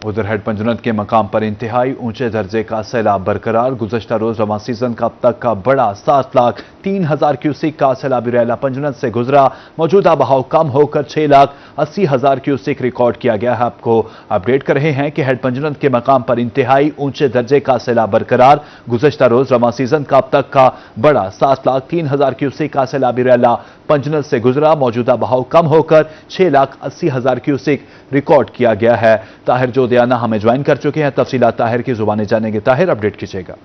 उधर हेड पंजनत के मकाम पर इंतहाई ऊंचे दर्जे का सैलाब बरकरार। गुज़श्ता रोज रवां सीजन का अब तक का बड़ा 7,03,000 क्यूसिक का सैलाबी रैला पंजनत से गुजरा। मौजूदा बहाव कम होकर 6,80,000 क्यूसिक रिकॉर्ड किया गया है। आपको अपडेट कर रहे हैं कि हेड पंजनत के मकाम पर इंतहाई ऊंचे दर्जे का सैलाब बरकरार। गुज़श्ता रोज रवां सीजन का अब तक का बड़ा 7,03,000 क्यूसिक का सैलाबी रैला पंजनत से गुजरा। मौजूदा बहाव कम होकर 6,80,000 क्यूसिक रिकॉर्ड किया गया है। ताहिर जोदियाना हमें ज्वाइन कर चुके हैं। तफसीलात ताहिर की जुबानी जानेंगे। ताहिर, अपडेट कीजिएगा।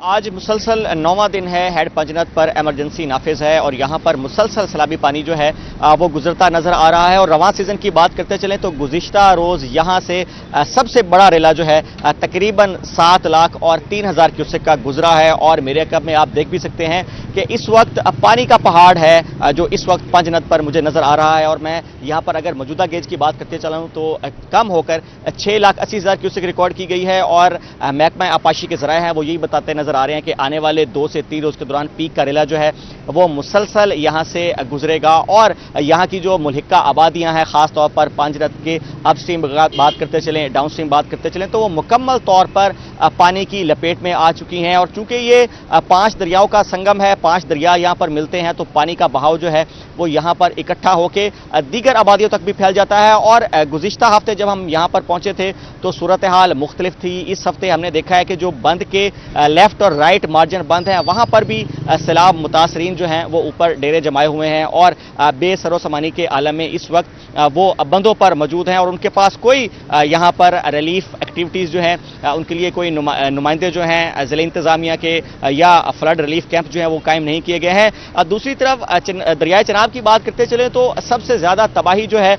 आज मुसलसल 9वां दिन है हेड पंजनत पर इमरजेंसी नाफिज है और यहाँ पर मुसलसल सैलाबी पानी जो है वो गुजरता नजर आ रहा है। और रवां सीजन की बात करते चलें तो गुज़िश्ता रोज यहाँ से सबसे बड़ा रेला जो है तकरीबन 7,03,000 क्यूसेक का गुजरा है। और मेरे कब में आप देख भी सकते हैं कि इस वक्त पानी का पहाड़ है जो इस वक्त पंजनत पर मुझे नजर आ रहा है। और मैं यहाँ पर अगर मौजूदा गेज की बात करते चला हूँ तो कम होकर 6,80,000 क्यूसेक रिकॉर्ड की गई है। और महकमा आपाशी के ज़राए हैं वो यही बताते नजर आ रहे हैं कि आने वाले 2 से 3 रोज के दौरान पीक का रेला जो है वो मुसलसल यहां से गुजरेगा। और यहां की जो मुल्हिका आबादियां हैं, खासतौर पर पंजनत के अपस्ट्रीम बात करते चलें, डाउनस्ट्रीम बात करते चलें, तो वो मुकम्मल तौर पर पानी की लपेट में आ चुकी हैं। और चूंकि ये 5 दरियाओं का संगम है, 5 दरिया यहां पर मिलते हैं, तो पानी का बहाव जो है वो यहां पर इकट्ठा होकर दीगर आबादियों तक भी फैल जाता है। और गुज़िश्ता हफ्ते जब हम यहां पर पहुंचे थे तो सूरत हाल मुख्तलिफ थी। इस हफ्ते हमने देखा है कि जो बंद के लेफ्ट और राइट मार्जिन बंद है वहां पर भी सैलाब मुतासरीन जो हैं वो ऊपर डेरे जमाए हुए हैं और बेसरो समानी के आलम में इस वक्त वो बंदों पर मौजूद हैं। और उनके पास कोई यहां पर रिलीफ एक्टिविटीज़ जो हैं उनके लिए कोई नुमाइंदे जो हैं ज़िला इंतज़ामिया के या फ्लड रिलीफ कैंप जो है वो कायम नहीं किए गए हैं। दूसरी तरफ दरियाए चनाब की बात करते चले तो सबसे ज़्यादा तबाही जो है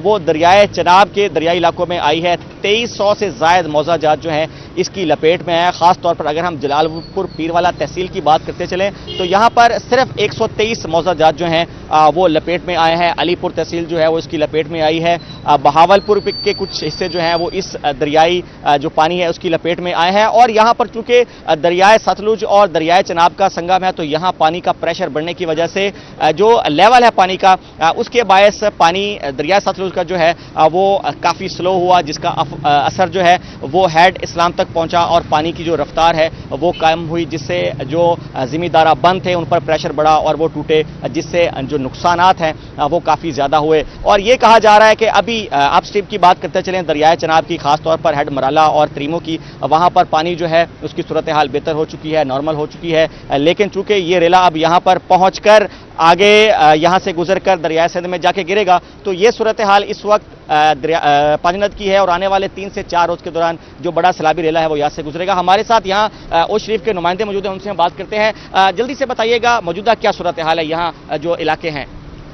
वो दरियाए चनाब के दरियाई इलाकों में आई है। 2300 से ज़ायद मौज़ाजात जो हैं इसकी लपेट में है। खासतौर पर अगर हम जलालपुर पीरवाला तहसील की बात करते चलें तो यहाँ पर सिर्फ 123 मौज़ाजात जो हैं वो लपेट में आए हैं। अलीपुर तहसील जो है वो इसकी लपेट में आई है। बहावलपुर के कुछ हिस्से जो हैं वो इस दरियाई जो पानी है उसकी लपेट में आए हैं। और यहाँ पर चूंकि दरियाए सतलुज और दरियाए चनाब का संगम है तो यहाँ पानी का प्रेशर बढ़ने की वजह से जो लेवल है पानी का उसके बायस पानी दरिया सतलुज का जो है वो काफ़ी स्लो हुआ, जिसका असर जो है वो हेड इस्लाम तक पहुंचा और पानी की जो रफ्तार है वो कम हुई, जिससे जो ज़मींदारा बंद थे उन पर प्रेशर बढ़ा और वो टूटे, जिससे जो नुकसानात हैं वो काफ़ी ज़्यादा हुए। और ये कहा जा रहा है कि अभी अपस्ट्रीम की बात करते चलें दरियाए चनाब की, खासतौर पर हेड मराला और त्रीमो की, वहाँ पर पानी जो है उसकी सूरत हाल बेहतर हो चुकी है, नॉर्मल हो चुकी है। लेकिन चूंकि ये रेला अब यहाँ पर पहुँच कर आगे यहाँ से गुजर कर दरियाए सिंध में जाके गिरेगा तो ये सूरत हाल इस वक्त पंजनत की है। और आने वाले 3 से 4 रोज के दौरान जो बड़ा सैलाबी रेला है वो यहाँ से गुजरेगा। हमारे साथ यहाँ ओश शरीफ के नुमाइंदे मौजूद हैं, उनसे हम बात करते हैं। जल्दी से बताइएगा मौजूदा क्या सूरत हाल है यहाँ जो इलाके हैं?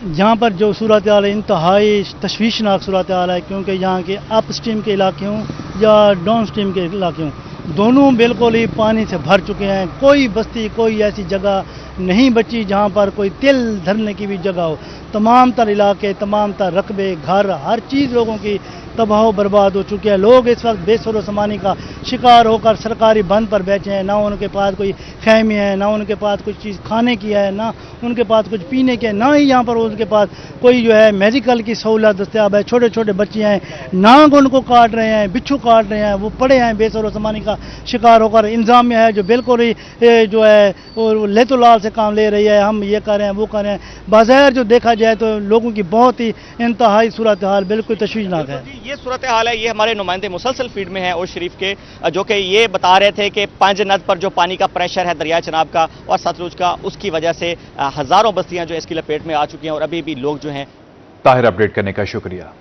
यहाँ पर जो सूरत हाल है इंतहाई तशवीशनाक सूरत हाल है, क्योंकि यहाँ के अप स्ट्रीम के इलाके हों या डाउन स्ट्रीम के इलाके हों दोनों बिल्कुल ही पानी से भर चुके हैं। कोई बस्ती, कोई ऐसी जगह नहीं बची जहाँ पर कोई तिल धरने की भी जगह हो। तमाम तर इलाके, तमाम तर रकबे, घर, हर चीज़ लोगों की तबाह बर्बाद हो चुके हैं। लोग इस वक्त बेसरो समानी का शिकार होकर सरकारी बंद पर बैठे हैं। ना उनके पास कोई खैमे है, ना उनके पास कुछ चीज़ खाने की है, ना उनके पास कुछ पीने की है, ना ही यहाँ पर उनके पास कोई जो है मेडिकल की सहूलत दस्तियाब है। छोटे छोटे बच्चे हैं, नाक उनको काट रहे हैं, बिच्छू काट रहे हैं, वो पड़े हैं बेसरो समानी का शिकार होकर। इंतजामिया है जो बिल्कुल ही जो है लेतुलाल से काम ले रही है, हम ये कर रहे हैं वो कर रहे हैं। बाज़ाहिर जो देखा जाए तो लोगों की बहुत ही इंतहाई सूरत हाल बिल्कुल तशवीशनाक है। ये सूरत हाल है, ये हमारे नुमाइंदे मुसलसल फीड में है ओश शरीफ के, जो कि ये बता रहे थे कि पंजनत पर जो पानी का प्रेशर है दरिया चनाब का और सतलुज का, उसकी वजह से हजारों बस्तियां जो इसकी लपेट में आ चुकी हैं और अभी भी लोग जो हैं। ताहिर, अपडेट करने का शुक्रिया।